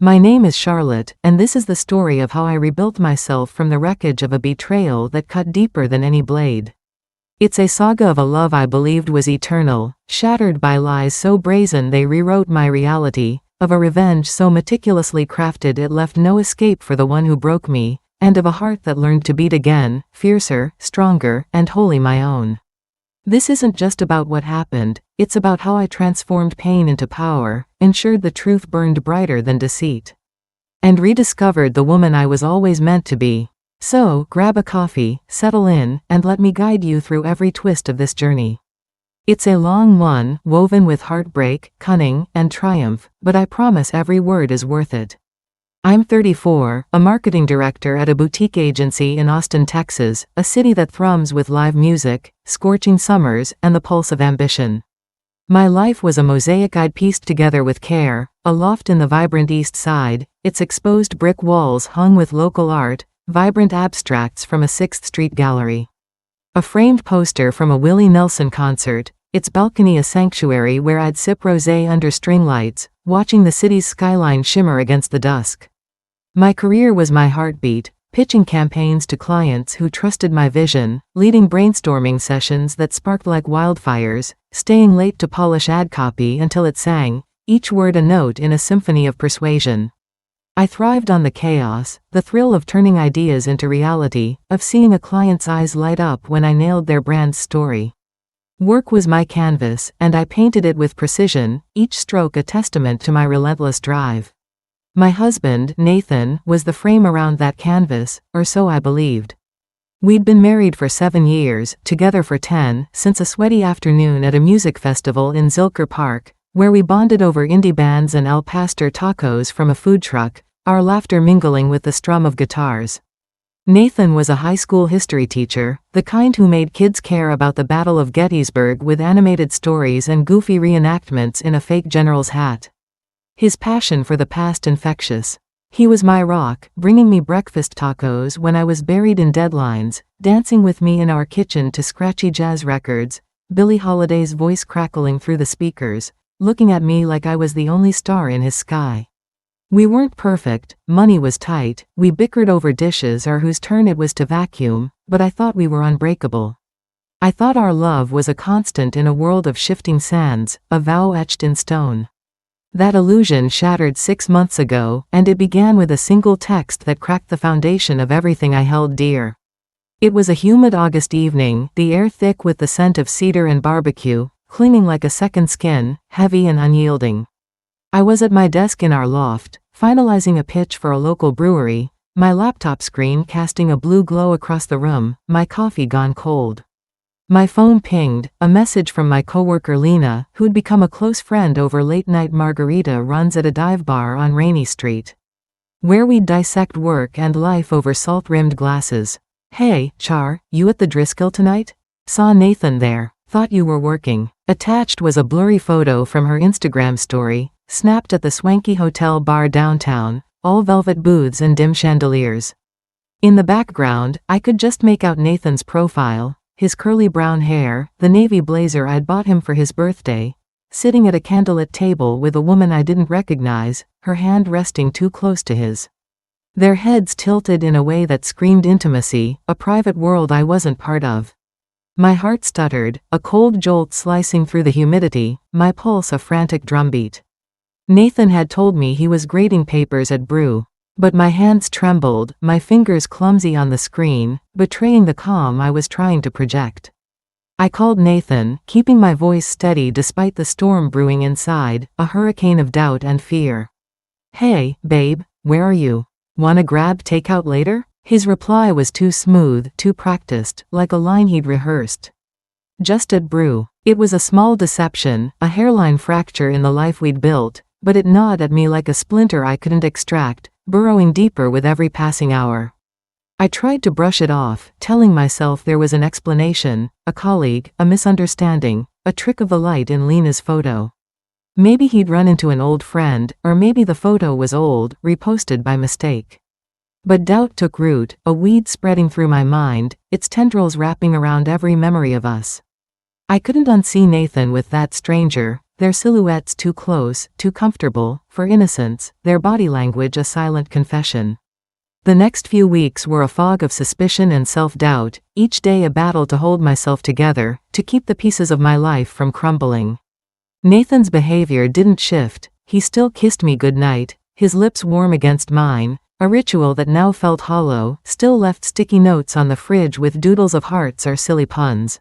My name is Charlotte, and this is the story of how I rebuilt myself from the wreckage of a betrayal that cut deeper than any blade. It's a saga of a love I believed was eternal, shattered by lies so brazen they rewrote my reality, of a revenge so meticulously crafted it left no escape for the one who broke me, and of a heart that learned to beat again, fiercer, stronger, and wholly my own. This isn't just about what happened, it's about how I transformed pain into power, ensured the truth burned brighter than deceit, and rediscovered the woman I was always meant to be. So, grab a coffee, settle in, and let me guide you through every twist of this journey. It's a long one, woven with heartbreak, cunning, and triumph, but I promise every word is worth it. I'm 34, a marketing director at a boutique agency in Austin, Texas, a city that thrums with live music, scorching summers, and the pulse of ambition. My life was a mosaic I'd pieced together with care, a loft in the vibrant East Side, its exposed brick walls hung with local art, vibrant abstracts from a 6th Street gallery. A framed poster from a Willie Nelson concert, its balcony a sanctuary where I'd sip rosé under string lights, watching the city's skyline shimmer against the dusk. My career was my heartbeat, pitching campaigns to clients who trusted my vision, leading brainstorming sessions that sparked like wildfires, staying late to polish ad copy until it sang, each word a note in a symphony of persuasion. I thrived on the chaos, the thrill of turning ideas into reality, of seeing a client's eyes light up when I nailed their brand's story. Work was my canvas, and I painted it with precision, each stroke a testament to my relentless drive. My husband, Nathan, was the frame around that canvas, or so I believed. We'd been married for 7 years, together for 10, since a sweaty afternoon at a music festival in Zilker Park, where we bonded over indie bands and al pastor tacos from a food truck, our laughter mingling with the strum of guitars. Nathan was a high school history teacher, the kind who made kids care about the Battle of Gettysburg with animated stories and goofy reenactments in a fake general's hat. His passion for the past infectious. He was my rock, bringing me breakfast tacos when I was buried in deadlines, dancing with me in our kitchen to scratchy jazz records, Billie Holiday's voice crackling through the speakers, looking at me like I was the only star in his sky. We weren't perfect, money was tight, we bickered over dishes or whose turn it was to vacuum, but I thought we were unbreakable. I thought our love was a constant in a world of shifting sands, a vow etched in stone. That illusion shattered 6 months ago, and it began with a single text that cracked the foundation of everything I held dear. It was a humid August evening, the air thick with the scent of cedar and barbecue, clinging like a second skin, heavy and unyielding. I was at my desk in our loft, finalizing a pitch for a local brewery, my laptop screen casting a blue glow across the room, my coffee gone cold. My phone pinged, a message from my coworker Lena, who'd become a close friend over late-night margarita runs at a dive bar on Rainy Street, where we'd dissect work and life over salt-rimmed glasses. "Hey, Char, you at the Driscoll tonight? Saw Nathan there. Thought you were working." Attached was a blurry photo from her Instagram story, snapped at the swanky hotel bar downtown, all velvet booths and dim chandeliers. In the background, I could just make out Nathan's profile, his curly brown hair, the navy blazer I'd bought him for his birthday, sitting at a candlelit table with a woman I didn't recognize, her hand resting too close to his. Their heads tilted in a way that screamed intimacy, a private world I wasn't part of. My heart stuttered, a cold jolt slicing through the humidity, my pulse a frantic drumbeat. Nathan had told me he was grading papers at Brew, but my hands trembled, my fingers clumsy on the screen, betraying the calm I was trying to project. I called Nathan, keeping my voice steady despite the storm brewing inside, a hurricane of doubt and fear. "Hey, babe, where are you? Wanna grab takeout later?" His reply was too smooth, too practiced, like a line he'd rehearsed. "Just at Brew." It was a small deception, a hairline fracture in the life we'd built, but it gnawed at me like a splinter I couldn't extract, burrowing deeper with every passing hour. I tried to brush it off, telling myself there was an explanation, a colleague, a misunderstanding, a trick of the light in Lena's photo. Maybe he'd run into an old friend, or maybe the photo was old, reposted by mistake. But doubt took root, a weed spreading through my mind, its tendrils wrapping around every memory of us. I couldn't unsee Nathan with that stranger, their silhouettes too close, too comfortable, for innocence, their body language a silent confession. The next few weeks were a fog of suspicion and self-doubt, each day a battle to hold myself together, to keep the pieces of my life from crumbling. Nathan's behavior didn't shift, he still kissed me goodnight, his lips warm against mine, a ritual that now felt hollow, still left sticky notes on the fridge with doodles of hearts or silly puns.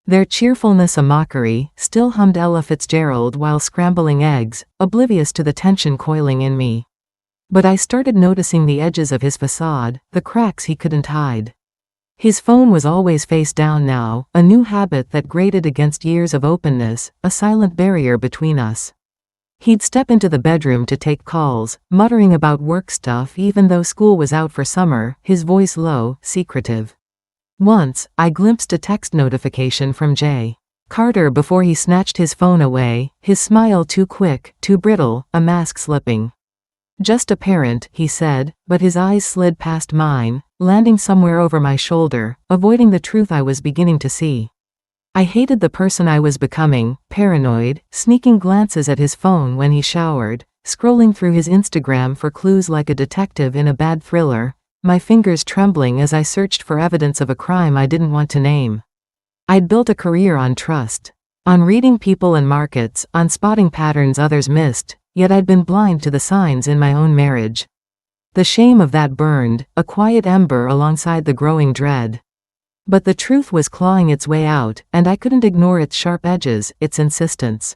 Their cheerfulness a mockery, still hummed Ella Fitzgerald while scrambling eggs, oblivious to the tension coiling in me. But I started noticing the edges of his facade, the cracks he couldn't hide. His phone was always face down now, a new habit that grated against years of openness, a silent barrier between us. He'd step into the bedroom to take calls, muttering about work stuff even though school was out for summer, his voice low, secretive. Once, I glimpsed a text notification from J. Carter before he snatched his phone away, his smile too quick, too brittle, a mask slipping. "Just a parent," he said, but his eyes slid past mine, landing somewhere over my shoulder, avoiding the truth I was beginning to see. I hated the person I was becoming, paranoid, sneaking glances at his phone when he showered, scrolling through his Instagram for clues like a detective in a bad thriller, my fingers trembling as I searched for evidence of a crime I didn't want to name. I'd built a career on trust, on reading people and markets, on spotting patterns others missed, yet I'd been blind to the signs in my own marriage. The shame of that burned, a quiet ember alongside the growing dread. But the truth was clawing its way out, and I couldn't ignore its sharp edges, its insistence.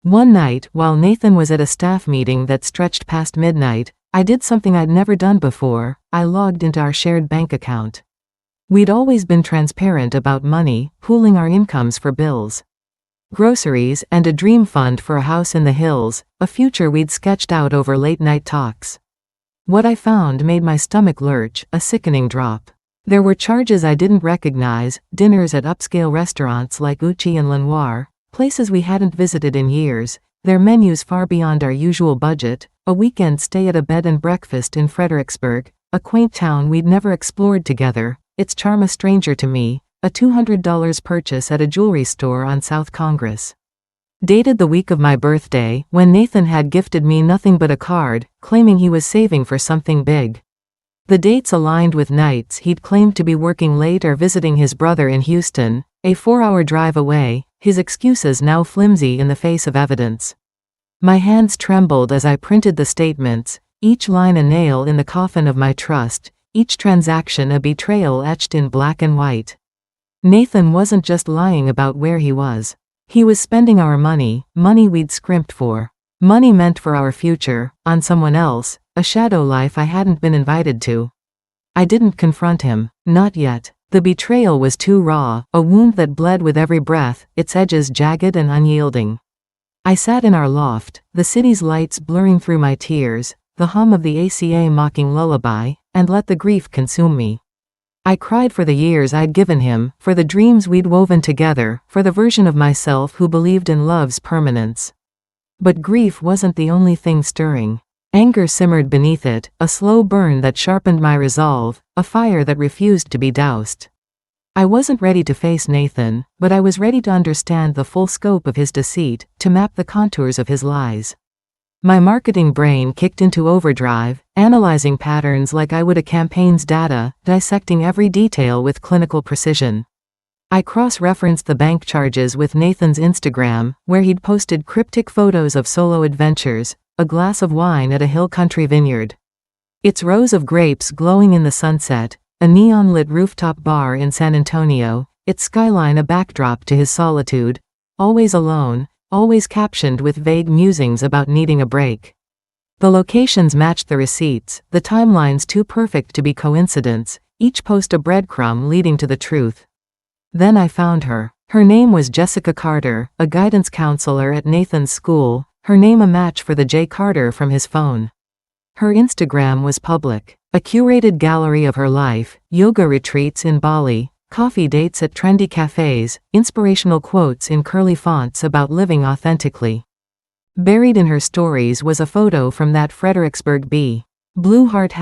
One night, while Nathan was at a staff meeting that stretched past midnight, I did something I'd never done before. I logged into our shared bank account. We'd always been transparent about money, pooling our incomes for bills, groceries, and a dream fund for a house in the hills, a future we'd sketched out over late-night talks. What I found made my stomach lurch, a sickening drop. There were charges I didn't recognize, dinners at upscale restaurants like Uchi and Lenoir, places we hadn't visited in years, their menus far beyond our usual budget, a weekend stay at a bed and breakfast in Fredericksburg, a quaint town we'd never explored together, its charm a stranger to me, a $200 purchase at a jewelry store on South Congress. Dated the week of my birthday, when Nathan had gifted me nothing but a card, claiming he was saving for something big. The dates aligned with nights he'd claimed to be working late or visiting his brother in Houston, a 4-hour drive away, his excuses now flimsy in the face of evidence. My hands trembled as I printed the statements, each line a nail in the coffin of my trust, each transaction a betrayal etched in black and white. Nathan wasn't just lying about where he was. He was spending our money, money we'd scrimped for. Money meant for our future, on someone else, a shadow life I hadn't been invited to. I didn't confront him, not yet. The betrayal was too raw, a wound that bled with every breath, its edges jagged and unyielding. I sat in our loft, the city's lights blurring through my tears, the hum of the ACA mocking lullaby, and let the grief consume me. I cried for the years I'd given him, for the dreams we'd woven together, for the version of myself who believed in love's permanence. But grief wasn't the only thing stirring. Anger simmered beneath it, a slow burn that sharpened my resolve, a fire that refused to be doused. I wasn't ready to face Nathan, but I was ready to understand the full scope of his deceit, to map the contours of his lies. My marketing brain kicked into overdrive, analyzing patterns like I would a campaign's data, dissecting every detail with clinical precision. I cross-referenced the bank charges with Nathan's Instagram, where he'd posted cryptic photos of solo adventures, a glass of wine at a hill country vineyard. Its rows of grapes glowing in the sunset, a neon-lit rooftop bar in San Antonio, its skyline a backdrop to his solitude, always alone, always captioned with vague musings about needing a break. The locations matched the receipts, the timelines too perfect to be coincidence, each post a breadcrumb leading to the truth. Then I found her. Her name was Jessica Carter, a guidance counselor at Nathan's school, her name a match for the J. Carter from his phone. Her Instagram was public, a curated gallery of her life, yoga retreats in Bali, coffee dates at trendy cafes, inspirational quotes in curly fonts about living authentically. Buried in her stories was a photo from that Fredericksburg B. Blue Heart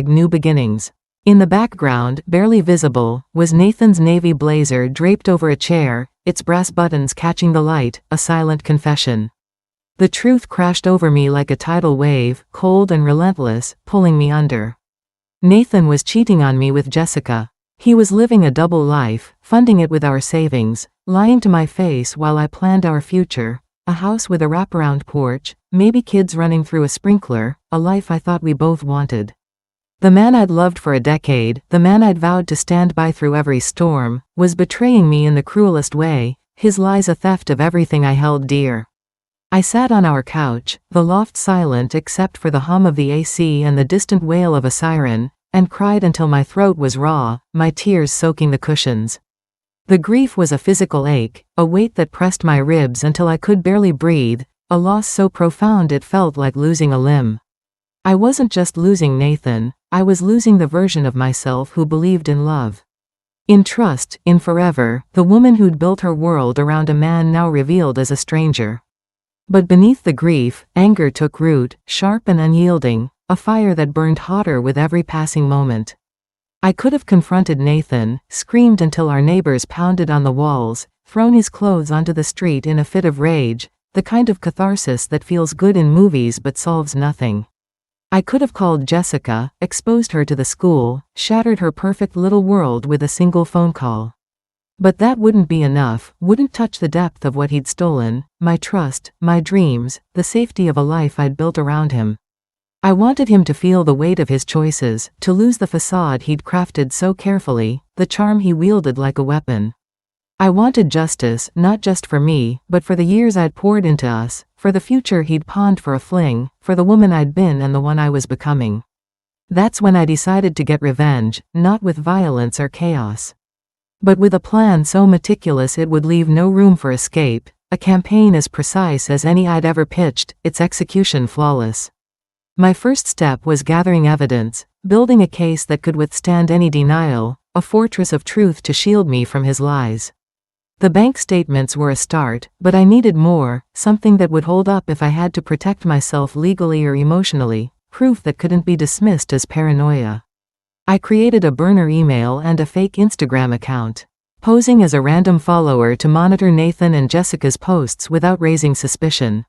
#New Beginnings. In the background, barely visible, was Nathan's navy blazer draped over a chair, its brass buttons catching the light, a silent confession. The truth crashed over me like a tidal wave, cold and relentless, pulling me under. Nathan was cheating on me with Jessica. He was living a double life, funding it with our savings, lying to my face while I planned our future. A house with a wraparound porch, maybe kids running through a sprinkler, a life I thought we both wanted. The man I'd loved for a decade, the man I'd vowed to stand by through every storm, was betraying me in the cruelest way, his lies a theft of everything I held dear. I sat on our couch, the loft silent except for the hum of the AC and the distant wail of a siren, and cried until my throat was raw, my tears soaking the cushions. The grief was a physical ache, a weight that pressed my ribs until I could barely breathe, a loss so profound it felt like losing a limb. I wasn't just losing Nathan, I was losing the version of myself who believed in love. In trust, in forever, the woman who'd built her world around a man now revealed as a stranger. But beneath the grief, anger took root, sharp and unyielding, a fire that burned hotter with every passing moment. I could have confronted Nathan, screamed until our neighbors pounded on the walls, thrown his clothes onto the street in a fit of rage, the kind of catharsis that feels good in movies but solves nothing. I could have called Jessica, exposed her to the school, shattered her perfect little world with a single phone call. But that wouldn't be enough, wouldn't touch the depth of what he'd stolen, my trust, my dreams, the safety of a life I'd built around him. I wanted him to feel the weight of his choices, to lose the facade he'd crafted so carefully, the charm he wielded like a weapon. I wanted justice, not just for me, but for the years I'd poured into us, for the future he'd pawned for a fling, for the woman I'd been and the one I was becoming. That's when I decided to get revenge, not with violence or chaos, but with a plan so meticulous it would leave no room for escape, a campaign as precise as any I'd ever pitched, its execution flawless. My first step was gathering evidence, building a case that could withstand any denial, a fortress of truth to shield me from his lies. The bank statements were a start, but I needed more, something that would hold up if I had to protect myself legally or emotionally, proof that couldn't be dismissed as paranoia. I created a burner email and a fake Instagram account, posing as a random follower to monitor Nathan and Jessica's posts without raising suspicion.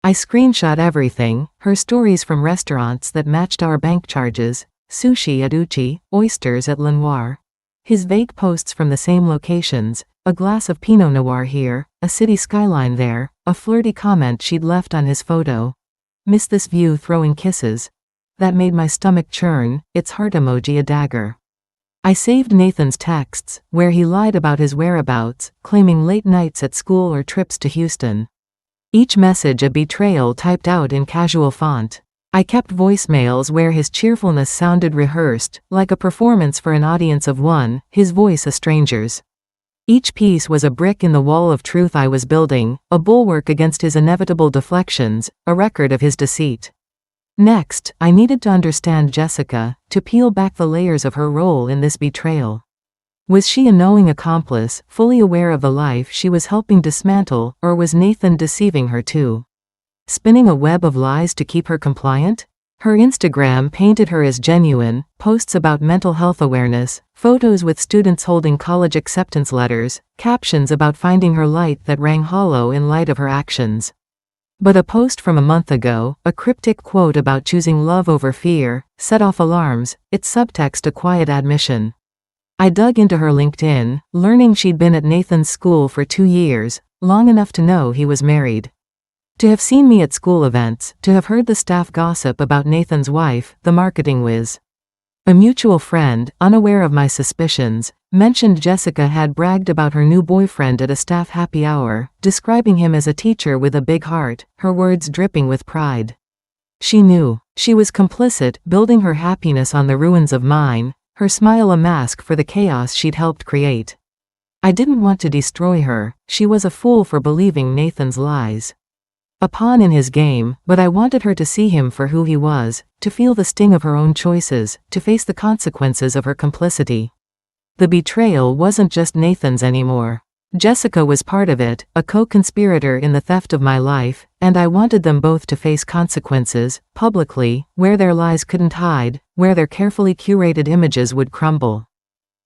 I screenshot everything, her stories from restaurants that matched our bank charges, sushi at Uchi, oysters at Lenoir. His vague posts from the same locations, a glass of Pinot Noir here, a city skyline there, a flirty comment she'd left on his photo. Miss this view throwing kisses. That made my stomach churn, its heart emoji a dagger. I saved Nathan's texts, where he lied about his whereabouts, claiming late nights at school or trips to Houston. Each message a betrayal typed out in casual font. I kept voicemails where his cheerfulness sounded rehearsed, like a performance for an audience of one, his voice a stranger's. Each piece was a brick in the wall of truth I was building, a bulwark against his inevitable deflections, a record of his deceit. Next, I needed to understand Jessica, to peel back the layers of her role in this betrayal. Was she a knowing accomplice, fully aware of the life she was helping dismantle, or was Nathan deceiving her too? Spinning a web of lies to keep her compliant? Her Instagram painted her as genuine, posts about mental health awareness, photos with students holding college acceptance letters, captions about finding her light that rang hollow in light of her actions. But a post from a month ago, a cryptic quote about choosing love over fear, set off alarms, its subtext a quiet admission. I dug into her LinkedIn, learning she'd been at Nathan's school for 2 years, long enough to know he was married. To have seen me at school events, to have heard the staff gossip about Nathan's wife, the marketing whiz. A mutual friend, unaware of my suspicions, mentioned Jessica had bragged about her new boyfriend at a staff happy hour, describing him as a teacher with a big heart, her words dripping with pride. She knew. She was complicit, building her happiness on the ruins of mine, her smile a mask for the chaos she'd helped create. I didn't want to destroy her, she was a fool for believing Nathan's lies. A pawn in his game, but I wanted her to see him for who he was, to feel the sting of her own choices, to face the consequences of her complicity. The betrayal wasn't just Nathan's anymore. Jessica was part of it, a co-conspirator in the theft of my life, and I wanted them both to face consequences, publicly, where their lies couldn't hide, where their carefully curated images would crumble.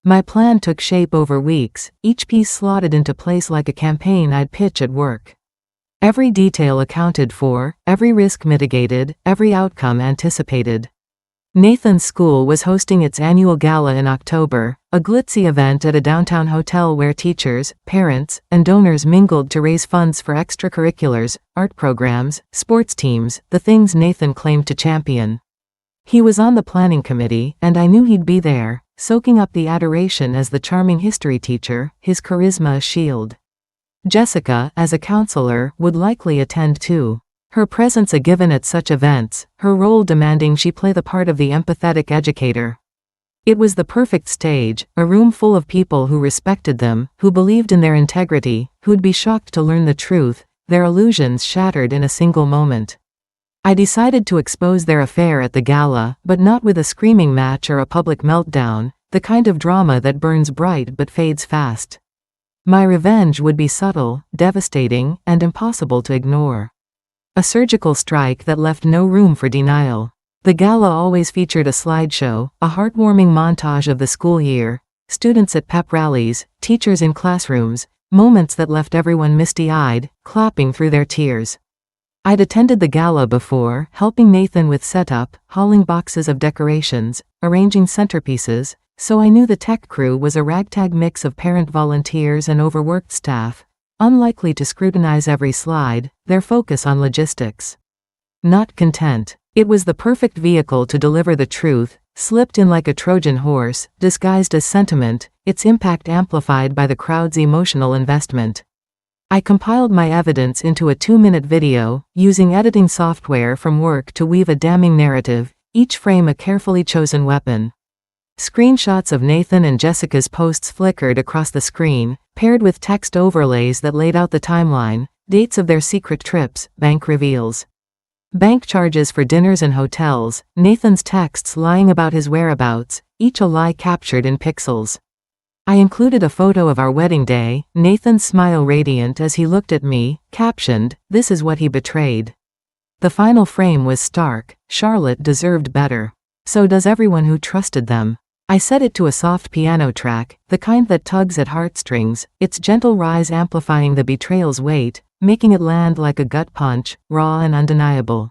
My plan took shape over weeks, each piece slotted into place like a campaign I'd pitch at work. Every detail accounted for, every risk mitigated, every outcome anticipated. Nathan's school was hosting its annual gala in October, a glitzy event at a downtown hotel where teachers, parents, and donors mingled to raise funds for extracurriculars, art programs, sports teams, the things Nathan claimed to champion. He was on the planning committee, and I knew he'd be there, soaking up the adoration as the charming history teacher, his charisma a shield. Jessica, as a counselor, would likely attend too. Her presence a given at such events, her role demanding she play the part of the empathetic educator. It was the perfect stage, a room full of people who respected them, who believed in their integrity, who'd be shocked to learn the truth, their illusions shattered in a single moment. I decided to expose their affair at the gala, but not with a screaming match or a public meltdown, the kind of drama that burns bright but fades fast. My revenge would be subtle, devastating, and impossible to ignore. A surgical strike that left no room for denial. The gala always featured a slideshow, a heartwarming montage of the school year, students at pep rallies, teachers in classrooms, moments that left everyone misty-eyed, clapping through their tears. I'd attended the gala before, helping Nathan with setup, hauling boxes of decorations, arranging centerpieces, so I knew the tech crew was a ragtag mix of parent volunteers and overworked staff, unlikely to scrutinize every slide, their focus on logistics. Not content. It was the perfect vehicle to deliver the truth, slipped in like a Trojan horse, disguised as sentiment, its impact amplified by the crowd's emotional investment. I compiled my evidence into a 2-minute video, using editing software from work to weave a damning narrative, each frame a carefully chosen weapon. Screenshots of Nathan and Jessica's posts flickered across the screen, paired with text overlays that laid out the timeline, dates of their secret trips, bank reveals. Bank charges for dinners and hotels, Nathan's texts lying about his whereabouts, each a lie captured in pixels. I included a photo of our wedding day, Nathan's smile radiant as he looked at me, captioned, "This is what he betrayed." The final frame was stark. Charlotte deserved better. So does everyone who trusted them. I set it to a soft piano track, the kind that tugs at heartstrings, its gentle rise amplifying the betrayal's weight, making it land like a gut punch, raw and undeniable.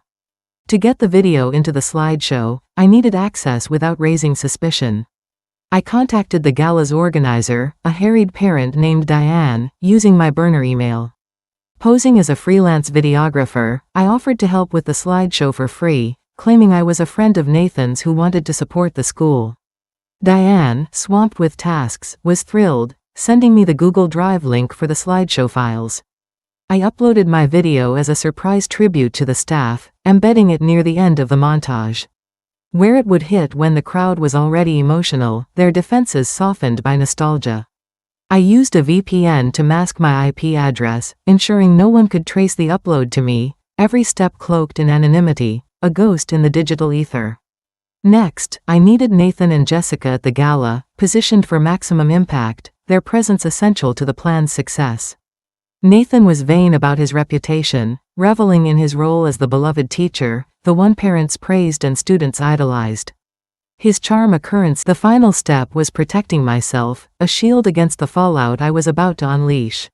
To get the video into the slideshow, I needed access without raising suspicion. I contacted the gala's organizer, a harried parent named Diane, using my burner email. Posing as a freelance videographer, I offered to help with the slideshow for free, claiming I was a friend of Nathan's who wanted to support the school. Diane, swamped with tasks, was thrilled, sending me the Google Drive link for the slideshow files. I uploaded my video as a surprise tribute to the staff, embedding it near the end of the montage. Where it would hit when the crowd was already emotional, their defenses softened by nostalgia. I used a VPN to mask my IP address, ensuring no one could trace the upload to me, every step cloaked in anonymity, a ghost in the digital ether. Next, I needed Nathan and Jessica at the gala, positioned for maximum impact, their presence essential to the plan's success. Nathan was vain about his reputation, reveling in his role as the beloved teacher, the one parents praised and students idolized. His charm occurrence, the final step was protecting myself, a shield against the fallout I was about to unleash.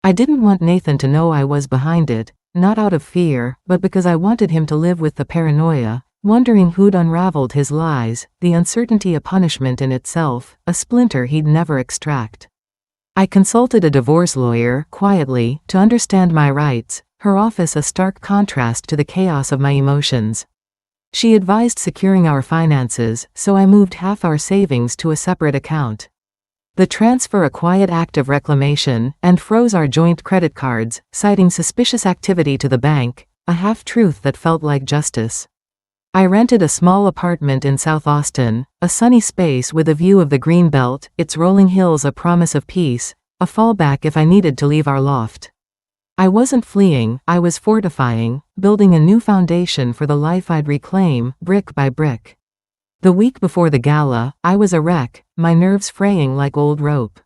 I didn't want Nathan to know I was behind it, not out of fear, but because I wanted him to live with the paranoia, wondering who'd unraveled his lies, the uncertainty a punishment in itself, a splinter he'd never extract. I consulted a divorce lawyer, quietly, to understand my rights, her office a stark contrast to the chaos of my emotions. She advised securing our finances, so I moved half our savings to a separate account. The transfer a quiet act of reclamation, and froze our joint credit cards, citing suspicious activity to the bank, a half-truth that felt like justice. I rented a small apartment in South Austin, a sunny space with a view of the Greenbelt, its rolling hills a promise of peace, a fallback if I needed to leave our loft. I wasn't fleeing, I was fortifying, building a new foundation for the life I'd reclaim, brick by brick. The week before the gala, I was a wreck, my nerves fraying like old rope.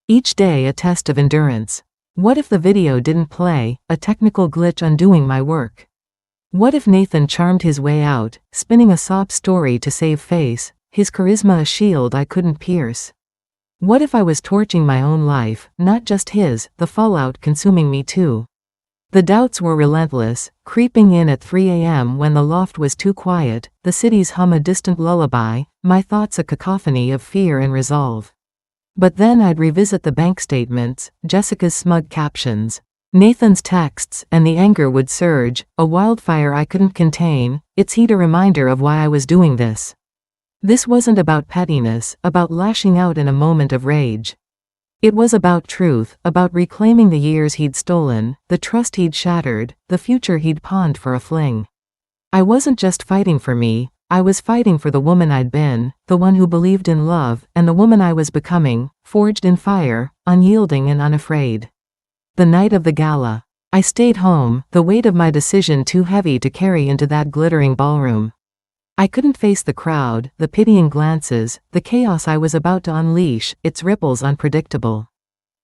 Each day a test of endurance. What if the video didn't play, a technical glitch undoing my work? What if Nathan charmed his way out, spinning a sob story to save face, his charisma a shield I couldn't pierce? What if I was torching my own life, not just his, the fallout consuming me too? The doubts were relentless, creeping in at 3 a.m. when the loft was too quiet, the city's hum a distant lullaby, my thoughts a cacophony of fear and resolve. But then I'd revisit the bank statements, Jessica's smug captions, Nathan's texts, and the anger would surge, a wildfire I couldn't contain, its heat a reminder of why I was doing this. This wasn't about pettiness, about lashing out in a moment of rage. It was about truth, about reclaiming the years he'd stolen, the trust he'd shattered, the future he'd pawned for a fling. I wasn't just fighting for me, I was fighting for the woman I'd been, the one who believed in love, and the woman I was becoming, forged in fire, unyielding and unafraid. The night of the gala. I stayed home, the weight of my decision too heavy to carry into that glittering ballroom. I couldn't face the crowd, the pitying glances, the chaos I was about to unleash, its ripples unpredictable.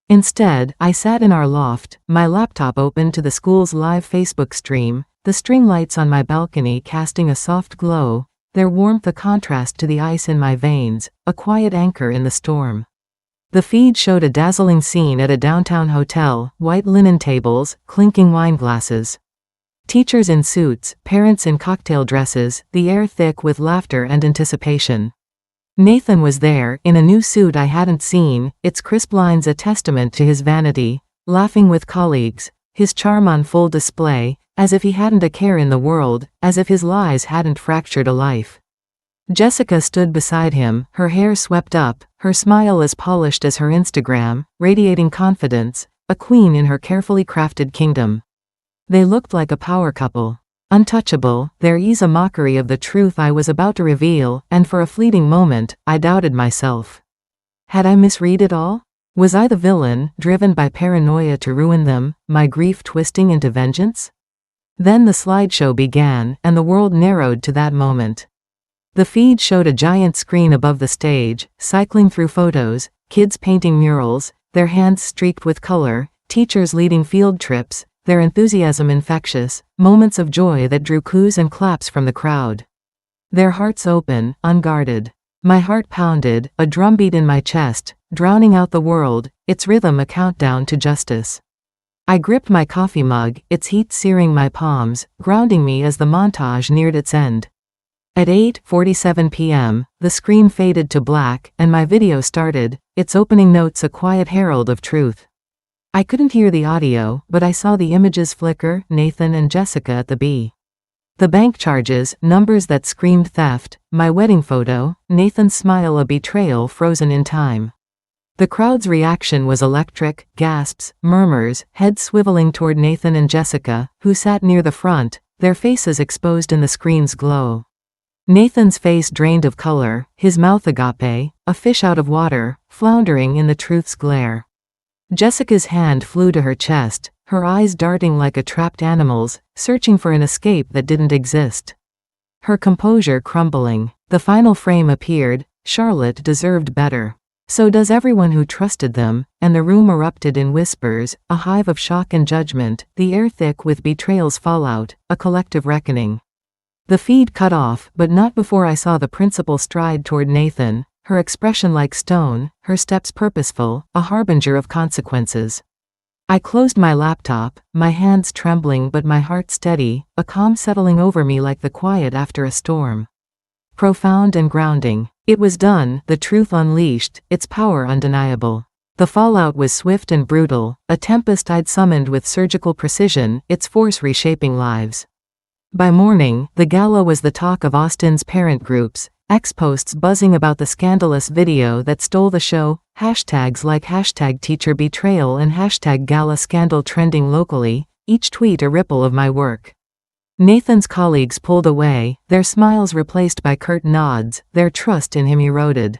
Instead, I sat in our loft, my laptop open to the school's live Facebook stream, the string lights on my balcony casting a soft glow, their warmth a contrast to the ice in my veins, a quiet anchor in the storm. The feed showed a dazzling scene at a downtown hotel, white linen tables, clinking wine glasses. Teachers in suits, parents in cocktail dresses, the air thick with laughter and anticipation. Nathan was there, in a new suit I hadn't seen, its crisp lines a testament to his vanity, laughing with colleagues, his charm on full display, as if he hadn't a care in the world, as if his lies hadn't fractured a life. Jessica stood beside him, her hair swept up, her smile as polished as her Instagram, radiating confidence, a queen in her carefully crafted kingdom. They looked like a power couple. Untouchable, their ease a mockery of the truth I was about to reveal, and for a fleeting moment, I doubted myself. Had I misread it all? Was I the villain, driven by paranoia to ruin them, my grief twisting into vengeance? Then the slideshow began, and the world narrowed to that moment. The feed showed a giant screen above the stage, cycling through photos, kids painting murals, their hands streaked with color, teachers leading field trips, their enthusiasm infectious, moments of joy that drew coos and claps from the crowd. Their hearts open, unguarded. My heart pounded, a drumbeat in my chest, drowning out the world, its rhythm a countdown to justice. I gripped my coffee mug, its heat searing my palms, grounding me as the montage neared its end. At 8:47 p.m., the screen faded to black, and my video started, its opening notes a quiet herald of truth. I couldn't hear the audio, but I saw the images flicker, Nathan and Jessica at the B. The bank charges, numbers that screamed theft, my wedding photo, Nathan's smile a betrayal frozen in time. The crowd's reaction was electric, gasps, murmurs, heads swiveling toward Nathan and Jessica, who sat near the front, their faces exposed in the screen's glow. Nathan's face drained of color, his mouth agape, a fish out of water, floundering in the truth's glare. Jessica's hand flew to her chest, her eyes darting like a trapped animal's, searching for an escape that didn't exist. Her composure crumbling. The final frame appeared, Charlotte deserved better. So does everyone who trusted them, and the room erupted in whispers, a hive of shock and judgment, the air thick with betrayal's fallout, a collective reckoning. The feed cut off, but not before I saw the principal stride toward Nathan, her expression like stone, her steps purposeful, a harbinger of consequences. I closed my laptop, my hands trembling but my heart steady, a calm settling over me like the quiet after a storm. Profound and grounding. It was done, the truth unleashed, its power undeniable. The fallout was swift and brutal, a tempest I'd summoned with surgical precision, its force reshaping lives. By morning, the gala was the talk of Austin's parent groups, X-posts buzzing about the scandalous video that stole the show, hashtags like #TeacherBetrayal and #GalaScandal trending locally, each tweet a ripple of my work. Nathan's colleagues pulled away, their smiles replaced by curt nods, their trust in him eroded.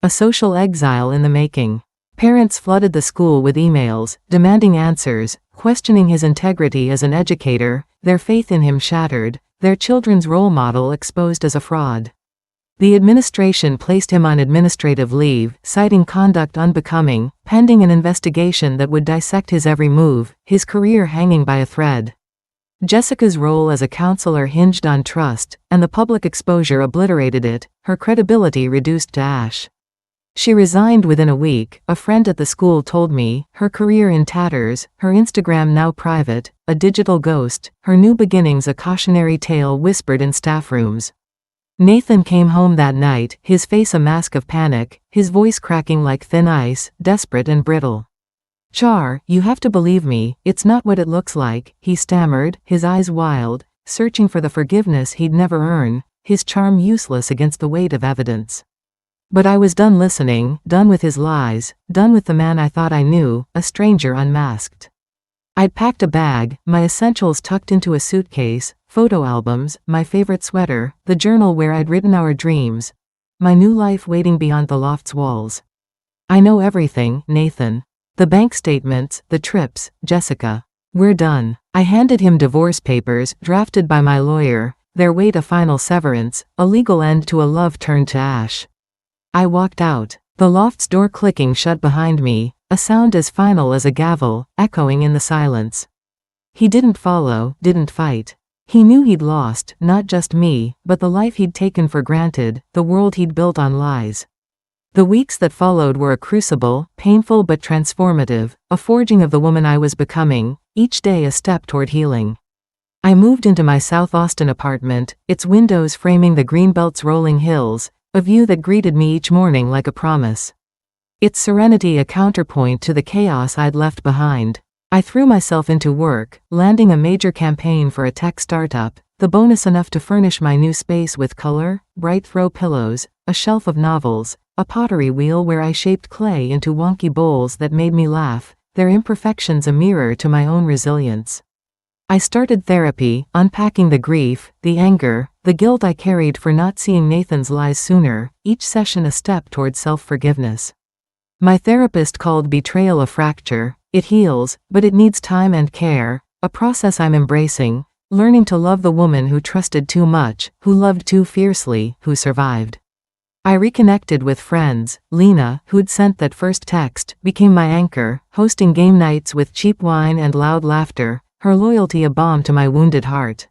A social exile in the making. Parents flooded the school with emails, demanding answers, questioning his integrity as an educator, their faith in him shattered, their children's role model exposed as a fraud. The administration placed him on administrative leave, citing conduct unbecoming, pending an investigation that would dissect his every move, his career hanging by a thread. Jessica's role as a counselor hinged on trust, and the public exposure obliterated it, her credibility reduced to ash. She resigned within a week, a friend at the school told me, her career in tatters, her Instagram now private, a digital ghost, her new beginnings a cautionary tale whispered in staff rooms. Nathan came home that night, his face a mask of panic, his voice cracking like thin ice, desperate and brittle. "Char, you have to believe me, it's not what it looks like," he stammered, his eyes wild, searching for the forgiveness he'd never earn, his charm useless against the weight of evidence. But I was done listening, done with his lies, done with the man I thought I knew, a stranger unmasked. I'd packed a bag, my essentials tucked into a suitcase, photo albums, my favorite sweater, the journal where I'd written our dreams. My new life waiting beyond the loft's walls. "I know everything, Nathan. The bank statements, the trips, Jessica. We're done." I handed him divorce papers, drafted by my lawyer, their weight a final severance, a legal end to a love turned to ash. I walked out, the loft's door clicking shut behind me, a sound as final as a gavel, echoing in the silence. He didn't follow, didn't fight. He knew he'd lost, not just me, but the life he'd taken for granted, the world he'd built on lies. The weeks that followed were a crucible, painful but transformative, a forging of the woman I was becoming, each day a step toward healing. I moved into my South Austin apartment, its windows framing the Greenbelt's rolling hills, a view that greeted me each morning like a promise. Its serenity a counterpoint to the chaos I'd left behind. I threw myself into work, landing a major campaign for a tech startup, the bonus enough to furnish my new space with color, bright throw pillows, a shelf of novels, a pottery wheel where I shaped clay into wonky bowls that made me laugh, their imperfections a mirror to my own resilience. I started therapy, unpacking the grief, the anger, the guilt I carried for not seeing Nathan's lies sooner, each session a step toward self-forgiveness. My therapist called betrayal a fracture. It heals, but it needs time and care, a process I'm embracing, learning to love the woman who trusted too much, who loved too fiercely, who survived. I reconnected with friends. Lena, who'd sent that first text, became my anchor, hosting game nights with cheap wine and loud laughter, her loyalty a balm to my wounded heart.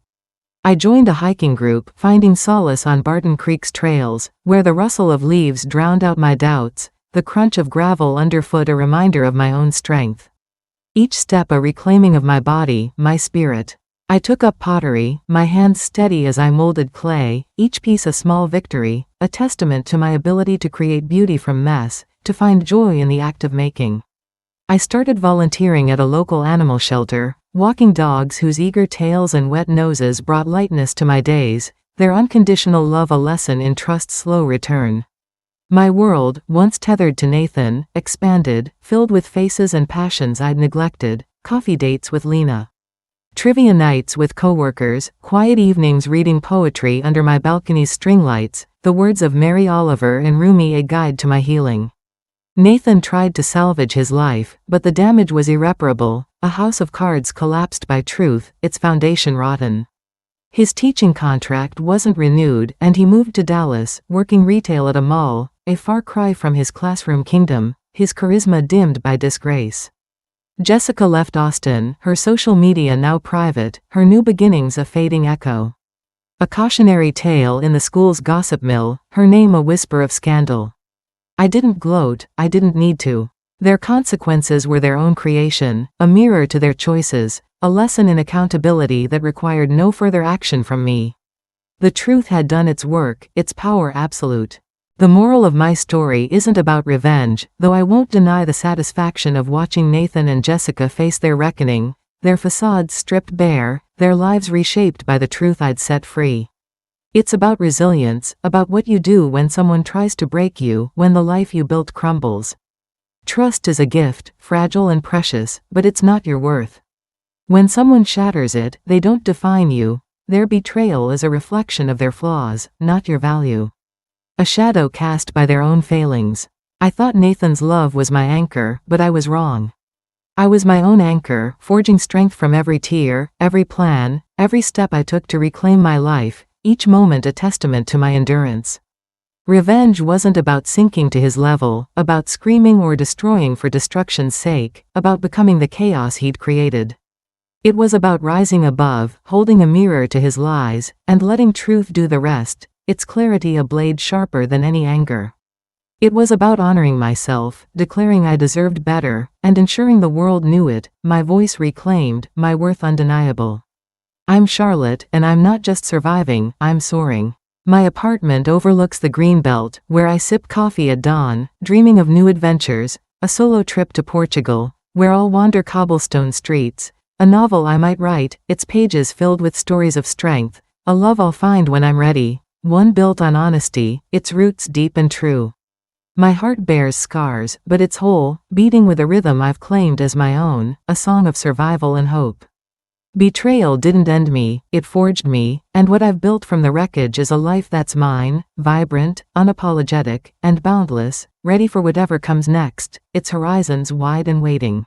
I joined a hiking group, finding solace on Barton Creek's trails, where the rustle of leaves drowned out my doubts, the crunch of gravel underfoot a reminder of my own strength. Each step a reclaiming of my body, my spirit. I took up pottery, my hands steady as I molded clay, each piece a small victory, a testament to my ability to create beauty from mess, to find joy in the act of making. I started volunteering at a local animal shelter, walking dogs whose eager tails and wet noses brought lightness to my days, their unconditional love a lesson in trust's slow return. My world, once tethered to Nathan, expanded, filled with faces and passions I'd neglected, coffee dates with Lena. Trivia nights with coworkers, quiet evenings reading poetry under my balcony's string lights, the words of Mary Oliver and Rumi a guide to my healing. Nathan tried to salvage his life, but the damage was irreparable, a house of cards collapsed by truth, its foundation rotten. His teaching contract wasn't renewed, and he moved to Dallas, working retail at a mall, a far cry from his classroom kingdom, his charisma dimmed by disgrace. Jessica left Austin, her social media now private, her new beginnings a fading echo. A cautionary tale in the school's gossip mill, her name a whisper of scandal. I didn't gloat, I didn't need to. Their consequences were their own creation, a mirror to their choices, a lesson in accountability that required no further action from me. The truth had done its work, its power absolute. The moral of my story isn't about revenge, though I won't deny the satisfaction of watching Nathan and Jessica face their reckoning, their facades stripped bare, their lives reshaped by the truth I'd set free. It's about resilience, about what you do when someone tries to break you, when the life you built crumbles. Trust is a gift, fragile and precious, but it's not your worth. When someone shatters it, they don't define you. Their betrayal is a reflection of their flaws, not your value. A shadow cast by their own failings. I thought Nathan's love was my anchor, but I was wrong. I was my own anchor, forging strength from every tear, every plan, every step I took to reclaim my life, each moment a testament to my endurance. Revenge wasn't about sinking to his level, about screaming or destroying for destruction's sake, about becoming the chaos he'd created. It was about rising above, holding a mirror to his lies, and letting truth do the rest, its clarity a blade sharper than any anger. It was about honoring myself, declaring I deserved better, and ensuring the world knew it, my voice reclaimed, my worth undeniable. I'm Charlotte, and I'm not just surviving, I'm soaring. My apartment overlooks the Greenbelt, where I sip coffee at dawn, dreaming of new adventures, a solo trip to Portugal, where I'll wander cobblestone streets, a novel I might write, its pages filled with stories of strength, a love I'll find when I'm ready, one built on honesty, its roots deep and true. My heart bears scars, but it's whole, beating with a rhythm I've claimed as my own, a song of survival and hope. Betrayal didn't end me, it forged me, and what I've built from the wreckage is a life that's mine, vibrant, unapologetic, and boundless, ready for whatever comes next, its horizons wide and waiting.